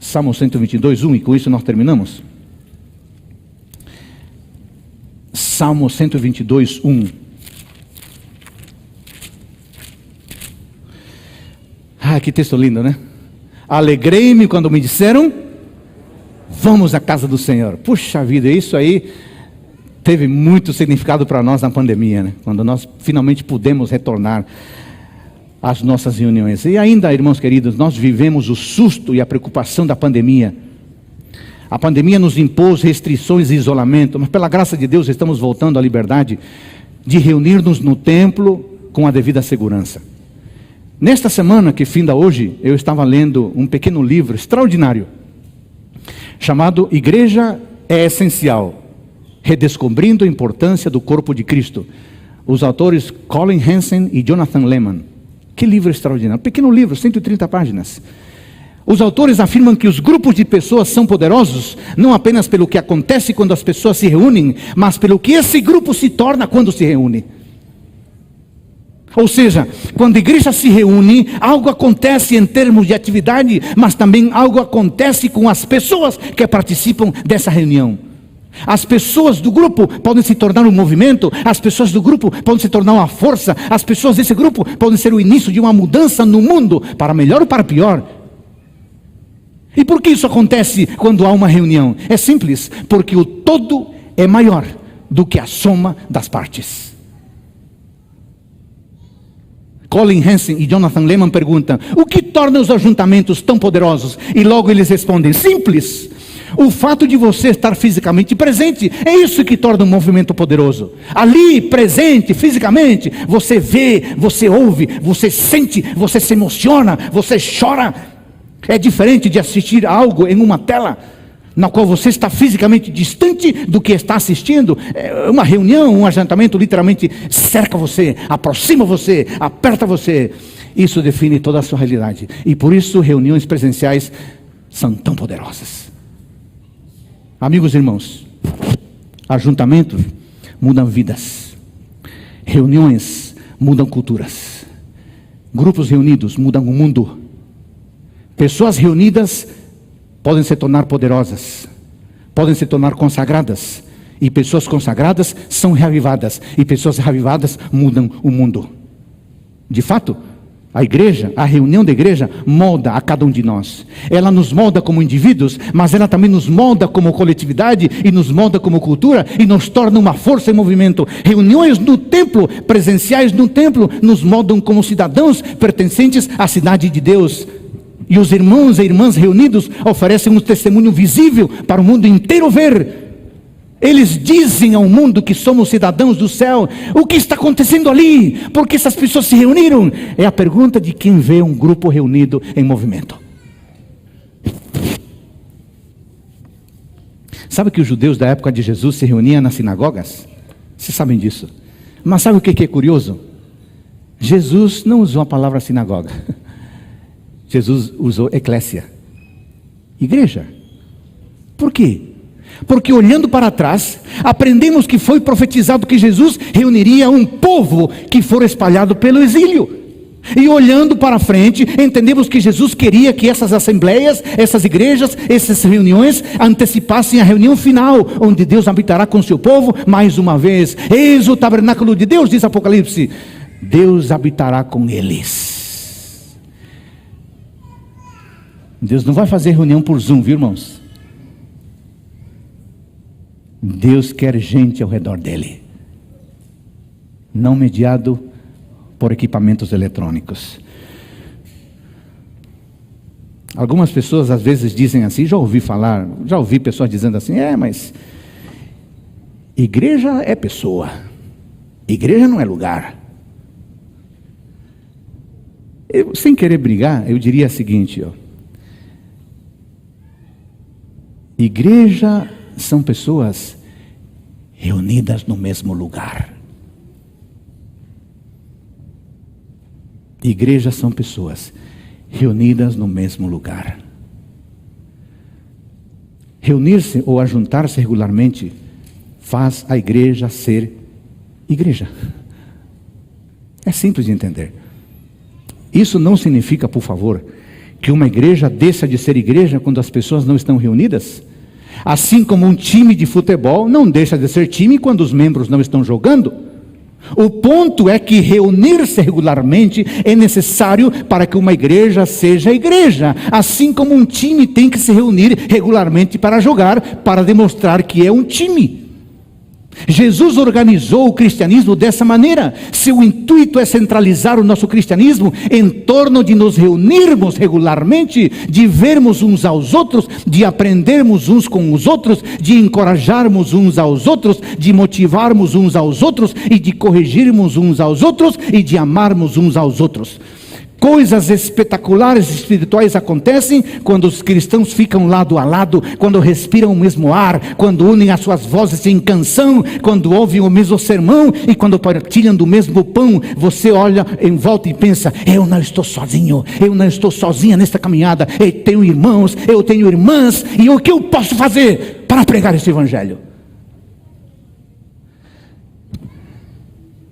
Salmo 122, 1, e com isso nós terminamos. Salmo 122, 1. Ah, que texto lindo, né? Alegrei-me quando me disseram, vamos à casa do Senhor. Puxa vida, isso aí teve muito significado para nós na pandemia, né? Quando nós finalmente pudemos retornar às nossas reuniões. E ainda, irmãos queridos, nós vivemos o susto e a preocupação da pandemia. A pandemia nos impôs restrições e isolamento, mas pela graça de Deus estamos voltando à liberdade de reunir-nos no templo com a devida segurança. Nesta semana que finda hoje, eu estava lendo um pequeno livro extraordinário, chamado Igreja é Essencial, Redescobrindo a Importância do Corpo de Cristo. Os autores Colin Hansen e Jonathan Leeman. Que livro extraordinário, pequeno livro, 130 páginas. Os autores afirmam que os grupos de pessoas são poderosos, não apenas pelo que acontece quando as pessoas se reúnem, mas pelo que esse grupo se torna quando se reúne. Ou seja, quando a igreja se reúne, algo acontece em termos de atividade, mas também algo acontece com as pessoas que participam dessa reunião. As pessoas do grupo podem se tornar um movimento, as pessoas do grupo podem se tornar uma força, as pessoas desse grupo podem ser o início de uma mudança no mundo, para melhor ou para pior. E por que isso acontece quando há uma reunião? É simples, porque o todo é maior do que a soma das partes. Colin Hansen e Jonathan Leeman perguntam, o que torna os ajuntamentos tão poderosos? E logo eles respondem, simples, o fato de você estar fisicamente presente, é isso que torna um movimento poderoso. Ali, presente, fisicamente, você vê, você ouve, você sente, você se emociona, você chora. É diferente de assistir algo em uma tela, na qual você está fisicamente distante do que está assistindo. Uma reunião, um ajuntamento literalmente cerca você, aproxima você, aperta você. Isso define toda a sua realidade. E por isso reuniões presenciais são tão poderosas. Amigos e irmãos, ajuntamentos mudam vidas. Reuniões mudam culturas. Grupos reunidos mudam o mundo. Pessoas reunidas podem se tornar poderosas, podem se tornar consagradas, e pessoas consagradas são reavivadas, e pessoas reavivadas mudam o mundo. De fato, a igreja, a reunião da igreja molda a cada um de nós. Ela nos molda como indivíduos, mas ela também nos molda como coletividade, e nos molda como cultura, e nos torna uma força em movimento. Reuniões no templo, presenciais no templo, nos moldam como cidadãos pertencentes à cidade de Deus. E os irmãos e irmãs reunidos oferecem um testemunho visível para o mundo inteiro ver. Eles dizem ao mundo que somos cidadãos do céu. O que está acontecendo ali? Por que essas pessoas se reuniram? É a pergunta de quem vê um grupo reunido em movimento. Sabe que os judeus da época de Jesus se reuniam nas sinagogas? Vocês sabem disso. Mas sabe o que é curioso? Jesus não usou a palavra sinagoga. Jesus usou eclésia, igreja. Por quê? Porque olhando para trás, aprendemos que foi profetizado que Jesus reuniria um povo que for espalhado pelo exílio. E olhando para frente, entendemos que Jesus queria que essas assembleias, essas igrejas, essas reuniões antecipassem a reunião final, onde Deus habitará com seu povo mais uma vez. Eis o tabernáculo de Deus, diz Apocalipse. Deus habitará com eles. Deus não vai fazer reunião por Zoom, viu, irmãos? Deus quer gente ao redor dele, não mediado por equipamentos eletrônicos. Algumas pessoas às vezes dizem assim, já ouvi pessoas dizendo assim, mas igreja é pessoa, igreja não é lugar. Eu, sem querer brigar, eu diria o seguinte, igreja são pessoas reunidas no mesmo lugar. Igreja são pessoas reunidas no mesmo lugar. Reunir-se ou ajuntar-se regularmente faz a igreja ser igreja. É simples de entender. Isso não significa, por favor, que uma igreja deixa de ser igreja quando as pessoas não estão reunidas? Assim como um time de futebol não deixa de ser time quando os membros não estão jogando. O ponto é que reunir-se regularmente é necessário para que uma igreja seja igreja. Assim como um time tem que se reunir regularmente para jogar, para demonstrar que é um time. Jesus organizou o cristianismo dessa maneira. Seu intuito é centralizar o nosso cristianismo em torno de nos reunirmos regularmente, de vermos uns aos outros, de aprendermos uns com os outros, de encorajarmos uns aos outros, de motivarmos uns aos outros e de corrigirmos uns aos outros e de amarmos uns aos outros. Coisas espetaculares espirituais acontecem quando os cristãos ficam lado a lado, quando respiram o mesmo ar, quando unem as suas vozes em canção, quando ouvem o mesmo sermão e quando partilham do mesmo pão. Você olha em volta e pensa: eu não estou sozinho, eu não estou sozinha nesta caminhada, eu tenho irmãos, eu tenho irmãs, e o que eu posso fazer para pregar esse evangelho?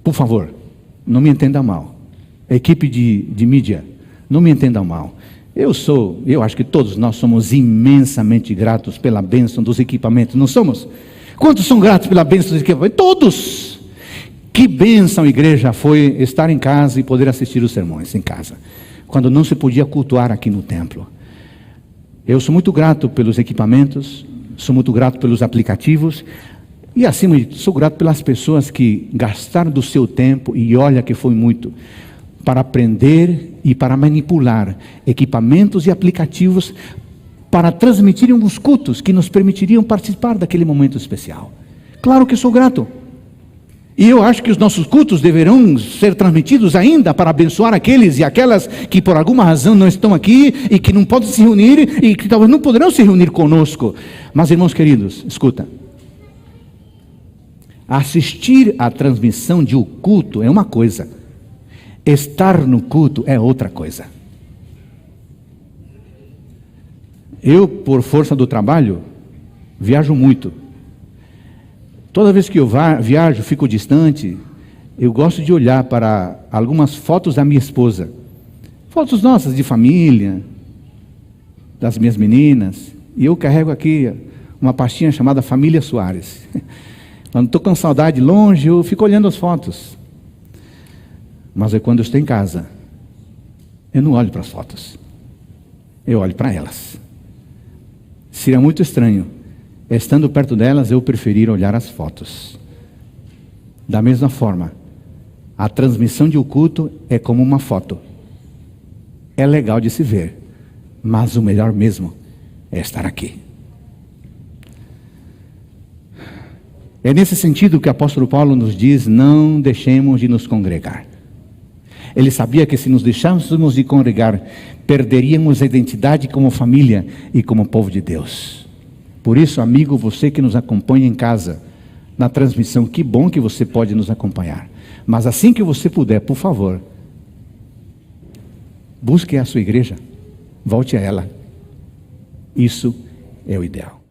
Por favor, não me entenda mal. Equipe de mídia, não me entendam mal. Eu acho que todos nós somos imensamente gratos pela bênção dos equipamentos, não somos? Quantos são gratos pela bênção dos equipamentos? Todos! Que bênção, igreja, foi estar em casa e poder assistir os sermões em casa, quando não se podia cultuar aqui no templo. Eu sou muito grato pelos equipamentos, sou muito grato pelos aplicativos, e acima de tudo, sou grato pelas pessoas que gastaram do seu tempo, e olha que foi muito, para aprender e para manipular equipamentos e aplicativos para transmitirem os cultos que nos permitiriam participar daquele momento especial. Claro que sou grato. E eu acho que os nossos cultos deverão ser transmitidos ainda para abençoar aqueles e aquelas que por alguma razão não estão aqui e que não podem se reunir e que talvez não poderão se reunir conosco. Mas, irmãos queridos, escuta. Assistir à transmissão de um culto é uma coisa. Estar no culto é outra coisa. Eu, por força do trabalho, viajo muito. Toda vez que eu viajo, fico distante, eu gosto de olhar para algumas fotos da minha esposa. Fotos nossas de família, das minhas meninas. E eu carrego aqui uma pastinha chamada Família Soares. Quando estou com saudade longe, eu fico olhando as fotos. Mas é quando eu estou em casa, eu não olho para as fotos, eu olho para elas. Seria muito estranho, estando perto delas, eu preferir olhar as fotos. Da mesma forma, a transmissão de um culto é como uma foto. É legal de se ver, mas o melhor mesmo é estar aqui. É nesse sentido que o apóstolo Paulo nos diz: não deixemos de nos congregar. Ele sabia que se nos deixássemos de congregar, perderíamos a identidade como família e como povo de Deus. Por isso, amigo, você que nos acompanha em casa, na transmissão, que bom que você pode nos acompanhar. Mas assim que você puder, por favor, busque a sua igreja, volte a ela. Isso é o ideal.